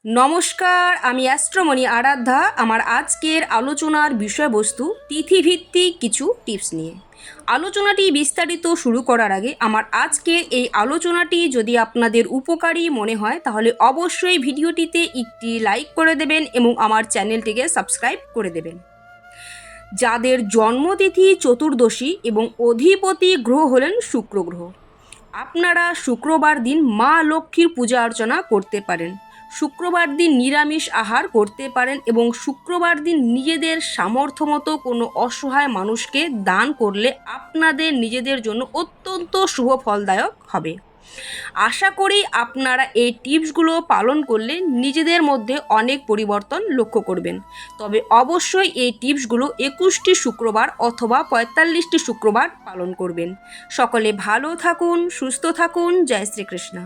নমস্কার, আমি অ্যাস্ট্রোমণি আরাধ্যা। আমার আজকের আলোচনার বিষয়বস্তু তিথিভিত্তিক কিছু টিপস নিয়ে। আলোচনাটি বিস্তারিত শুরু করার আগে আমার আজকের এই আলোচনাটি যদি আপনাদের উপকারী মনে হয় তাহলে অবশ্যই ভিডিওটিতে একটি লাইক করে দেবেন এবং আমার চ্যানেলটিকে সাবস্ক্রাইব করে দেবেন। যাদের জন্মতিথি চতুর্দশী এবং অধিপতি গ্রহ হলেন শুক্র গ্রহ, আপনারা শুক্রবার দিন মা লক্ষ্মীর পূজা অর্চনা করতে পারেন। শুক্রবার দিন নিরামিষ আহার করতে পারেন এবং শুক্রবার দিন নিজেদের সামর্থ্য মতো কোনো অসহায় মানুষকে দান করলে আপনাদের নিজেদের জন্য অত্যন্ত শুভ ফলদায়ক হবে। আশা করি আপনারা এই টিপসগুলো পালন করলে নিজেদের মধ্যে অনেক পরিবর্তন লক্ষ্য করবেন। তবে অবশ্যই এই টিপসগুলো 21টি শুক্রবার অথবা 45টি শুক্রবার পালন করবেন। সকলে ভালো থাকুন, সুস্থ থাকুন। জয় শ্রীকৃষ্ণ।